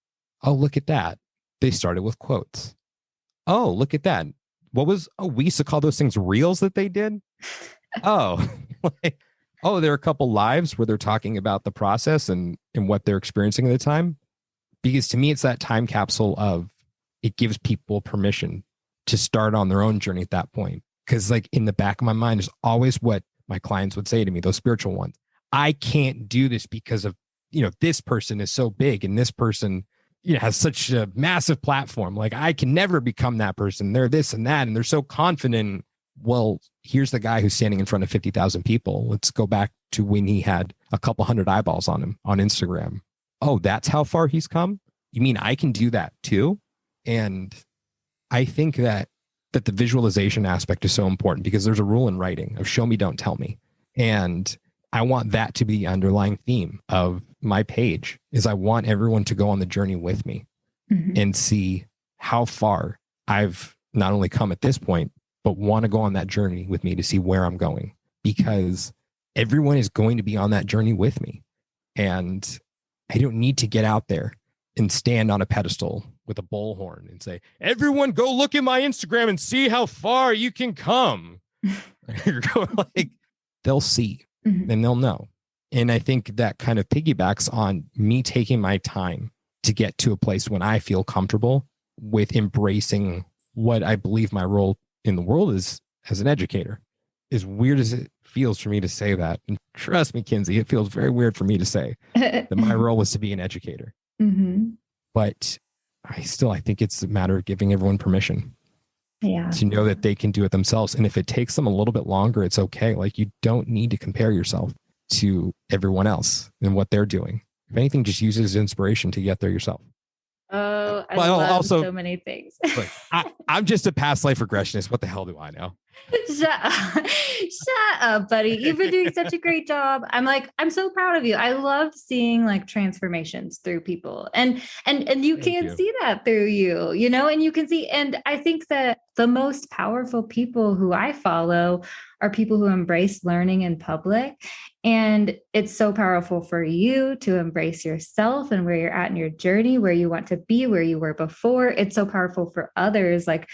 Oh, look at that. They started with quotes. Oh, look at that. We used to call those things reels that they did. Oh, there are a couple lives where they're talking about the process and what they're experiencing at the time. Because to me, it's that time capsule of it gives people permission to start on their own journey at that point. Because like in the back of my mind is always what my clients would say to me, those spiritual ones. I can't do this because of, this person is so big and this person, has such a massive platform. Like I can never become that person. They're this and that. And they're so confident. Well, here's the guy who's standing in front of 50,000 people. Let's go back to when he had a couple hundred eyeballs on him on Instagram. Oh, that's how far he's come? You mean I can do that too? And I think that the visualization aspect is so important because there's a rule in writing of show me, don't tell me. And I want that to be the underlying theme of my page is I want everyone to go on the journey with me and see how far I've not only come at this point, but want to go on that journey with me to see where I'm going, because everyone is going to be on that journey with me. And I don't need to get out there and stand on a pedestal with a bullhorn and say, everyone go look at my Instagram and see how far you can come. Like they'll see and they'll know. And I think that kind of piggybacks on me taking my time to get to a place when I feel comfortable with embracing what I believe my role in the world is as an educator. As weird as it feels for me to say that, and trust me, Kinsey, it feels very weird for me to say that my role is to be an educator. But I think it's a matter of giving everyone permission to know that they can do it themselves. And if it takes them a little bit longer, it's okay. Like, you don't need to compare yourself to everyone else and what they're doing. If anything, just use it as inspiration to get there yourself. Oh, I love so many things. Like, I'm just a past life regressionist. What the hell do I know? Shut up, buddy. You've been doing such a great job. I'm so proud of you. I love seeing like transformations through people, and you can see that through you, and you can see, and I think that the most powerful people who I follow are people who embrace learning in public. And it's so powerful for you to embrace yourself and where you're at in your journey, where you want to be, where you were before. It's so powerful for others, like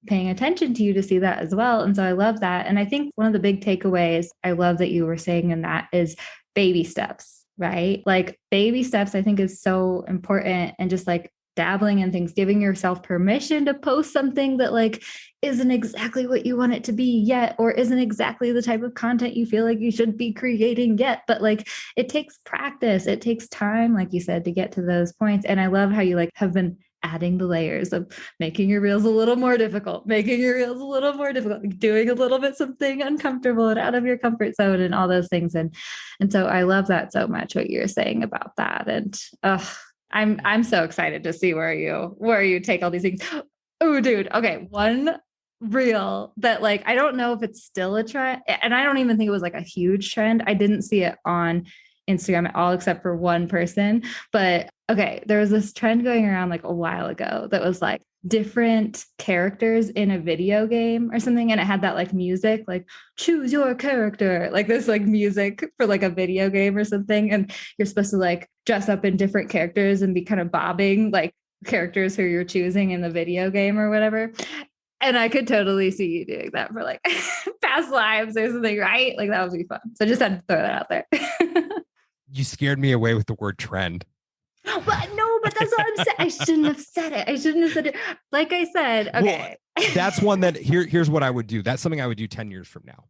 paying attention to you to see that as well. And so I love that. And I think one of the big takeaways I love that you were saying in that is baby steps, right? Like baby steps, I think is so important. And just like dabbling in things, giving yourself permission to post something that like isn't exactly what you want it to be yet, or isn't exactly the type of content you feel like you should be creating yet. But like, it takes practice. It takes time, like you said, to get to those points. And I love how you like have been adding the layers of making your reels a little more difficult, like doing a little bit something uncomfortable and out of your comfort zone and all those things. And so I love that so much, what you're saying about that. And I'm so excited to see where you take all these things. Oh, dude. Okay. One reel that like, I don't know if it's still a trend, and I don't even think it was like a huge trend. I didn't see it on Instagram at all, except for one person. But okay, there was this trend going around like a while ago that was like different characters in a video game or something. And it had that like music, like choose your character, like this like music for like a video game or something. And you're supposed to like dress up in different characters and be kind of bobbing like characters who you're choosing in the video game or whatever. And I could totally see you doing that for like past lives or something, right? Like that would be fun. So I just had to throw that out there. You scared me away with the word trend. But no, but that's what I'm saying. I shouldn't have said it. Like I said, okay. Well, that's one that here's what I would do. That's something I would do 10 years from now.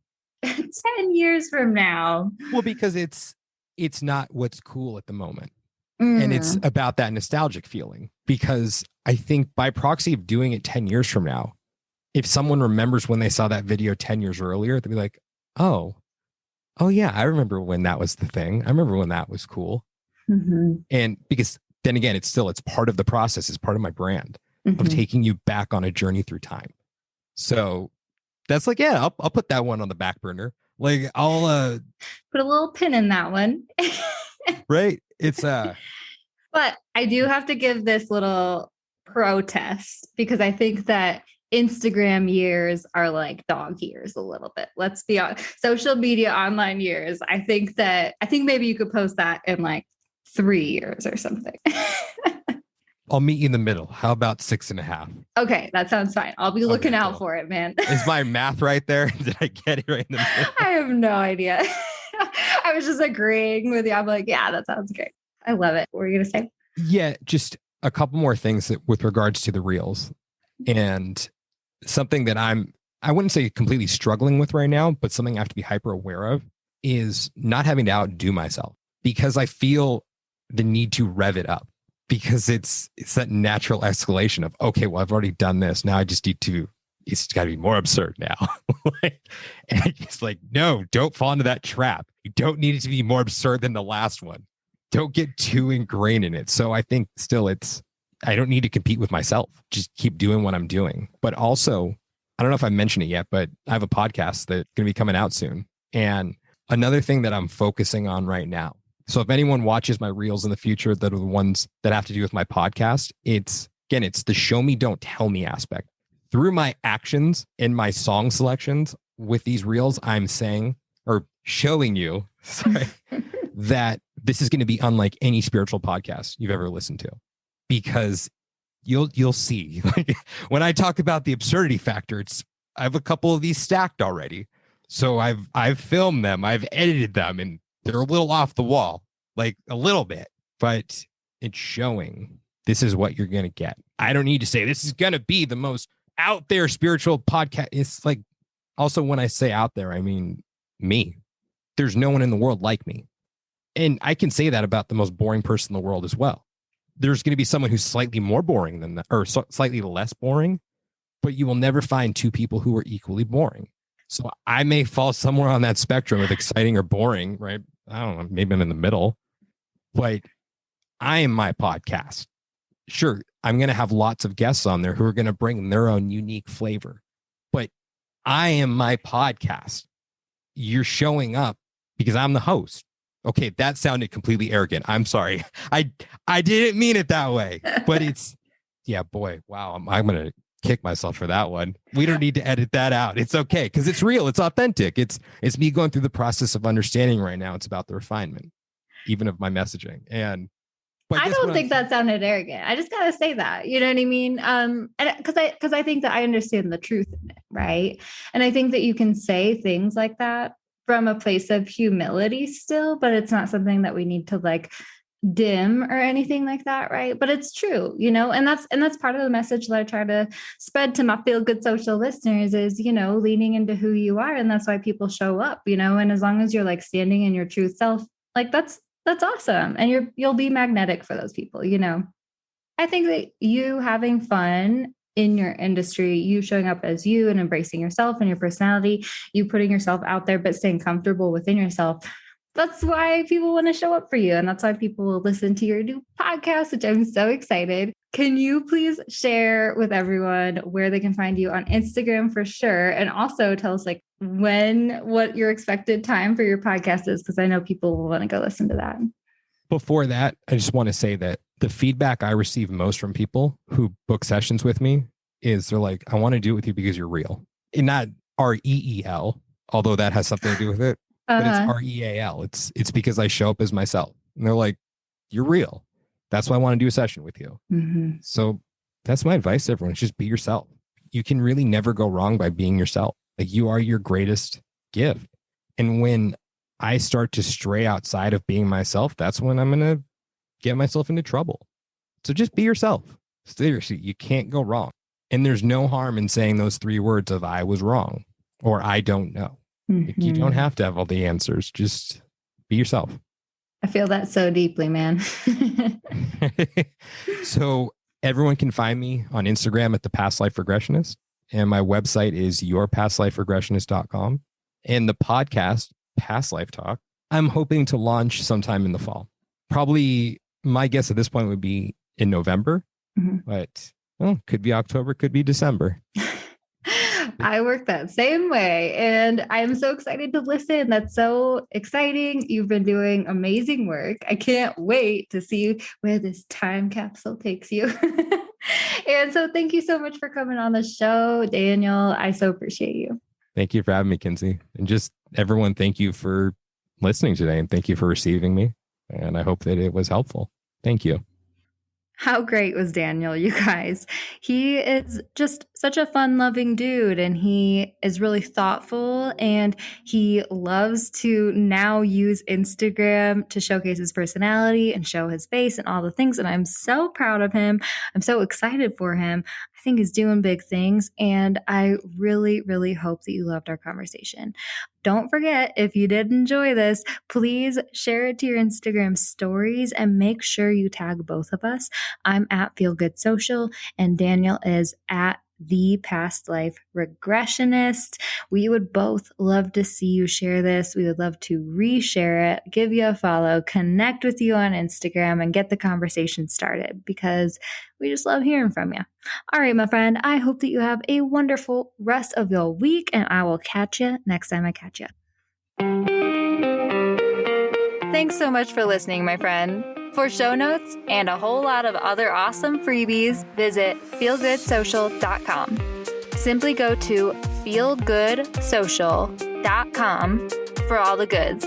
10 years from now. Well, because it's not what's cool at the moment. And it's about that nostalgic feeling, because I think by proxy of doing it 10 years from now, if someone remembers when they saw that video 10 years earlier, they'll be like, oh yeah, I remember when that was the thing. I remember when that was cool. Mm-hmm. And because then again, it's part of the process. It's part of my brand of taking you back on a journey through time. So that's like, yeah, I'll put that one on the back burner. Like I'll put a little pin in that one. Right. It's but I do have to give this little protest, because I think that Instagram years are like dog years a little bit. Let's be honest. Social media, online years. I think maybe you could post that in like 3 years or something. I'll meet you in the middle. How about 6.5? Okay, that sounds fine. I'll be looking out for it, man. Is my math right there? Did I get it right in the middle? I have no idea. I was just agreeing with you. I'm like, yeah, that sounds great. I love it. What were you going to say? Yeah, just a couple more things with regards to the reels. And something that I wouldn't say completely struggling with right now, but something I have to be hyper aware of is not having to outdo myself, because I feel the need to rev it up, because it's that natural escalation of, okay, well, I've already done this. Now I just need to, it's got to be more absurd now. And it's like, no, don't fall into that trap. You don't need it to be more absurd than the last one. Don't get too ingrained in it. So I think still I don't need to compete with myself. Just keep doing what I'm doing. But also, I don't know if I mentioned it yet, but I have a podcast that's going to be coming out soon. And another thing that I'm focusing on right now. So if anyone watches my reels in the future that are the ones that have to do with my podcast, it's the show me, don't tell me aspect. Through my actions and my song selections with these reels, I'm saying or showing you that this is going to be unlike any spiritual podcast you've ever listened to. Because you'll see, like when I talk about the absurdity factor, I have a couple of these stacked already. So I've filmed them, I've edited them, and they're a little off the wall, like a little bit, but it's showing this is what you're going to get. I don't need to say this is going to be the most out there spiritual podcast. It's like, also when I say out there, I mean me. There's no one in the world like me. And I can say that about the most boring person in the world as well. there's going to be someone who's slightly more boring than that, or slightly less boring, but you will never find two people who are equally boring. So I may fall somewhere on that spectrum of exciting or boring, right? I don't know, maybe I'm in the middle, but I am my podcast. Sure, I'm going to have lots of guests on there who are going to bring their own unique flavor, but I am my podcast. You're showing up because I'm the host. Okay, that sounded completely arrogant. I'm sorry. I didn't mean it that way, but it's, yeah, boy, wow. I'm going to kick myself for that one. We don't need to edit that out. It's okay because it's real. It's authentic. It's me going through the process of understanding right now. It's about the refinement, even of my messaging. But I don't think that sounded arrogant. I just gotta say that, you know what I mean? And because I think that I understand the truth in it, right? And I think that you can say things like that from a place of humility still, but it's not something that we need to like dim or anything like that, right? But it's true, you know, and that's part of the message that I try to spread to my feel good social listeners is, you know, leaning into who you are, and that's why people show up, you know. And as long as you're like standing in your true self, like that's awesome, and you'll be magnetic for those people, you know. I think that you having fun in your industry, you showing up as you and embracing yourself and your personality, you putting yourself out there but staying comfortable within yourself, that's why people want to show up for you. And that's why people will listen to your new podcast, which I'm so excited. Can you please share with everyone where they can find you on Instagram for sure? And also tell us like what your expected time for your podcast is, because I know people will want to go listen to that. Before that, I just want to say that the feedback I receive most from people who book sessions with me is they're like, I want to do it with you because you're real. And not REEL, although that has something to do with it, but it's REAL. It's because I show up as myself. And they're like, you're real. That's why I want to do a session with you. Mm-hmm. So that's my advice to everyone. Just be yourself. You can really never go wrong by being yourself. Like you are your greatest gift. And when I start to stray outside of being myself, that's when I'm going to get myself into trouble. So just be yourself. Seriously, you can't go wrong. And there's no harm in saying those 3 words of I was wrong or I don't know. Mm-hmm. Like, you don't have to have all the answers. Just be yourself. I feel that so deeply, man. So everyone can find me on Instagram at the Past Life Regressionist. And my website is yourpastliferegressionist.com. And the podcast, Past Life Talk, I'm hoping to launch sometime in the fall. Probably my guess at this point would be in November, but could be October, could be December. I work that same way, and I'm so excited to listen. That's so exciting. You've been doing amazing work. I can't wait to see where this time capsule takes you. And so thank you so much for coming on the show, Daniel. I so appreciate you. Thank you for having me, Kinsey. And just everyone, thank you for listening today, and thank you for receiving me. And I hope that it was helpful. Thank you. How great was Daniel, you guys? He is just such a fun-loving dude, and he is really thoughtful, and he loves to now use Instagram to showcase his personality and show his face and all the things. And I'm so proud of him. I'm so excited for him. I think he's doing big things, and I really, really hope that you loved our conversation. Don't forget, if you did enjoy this, please share it to your Instagram stories and make sure you tag both of us. I'm at Feel Good Social, and Daniel is at The Past Life Regressionist. We would both love to see you share this. We would love to reshare it, give you a follow, connect with you on Instagram, and get the conversation started because we just love hearing from you. All right, my friend, I hope that you have a wonderful rest of your week, and I will catch you next time I catch you. Thanks so much for listening, my friend. For show notes and a whole lot of other awesome freebies, visit feelgoodsocial.com. Simply go to feelgoodsocial.com for all the goods.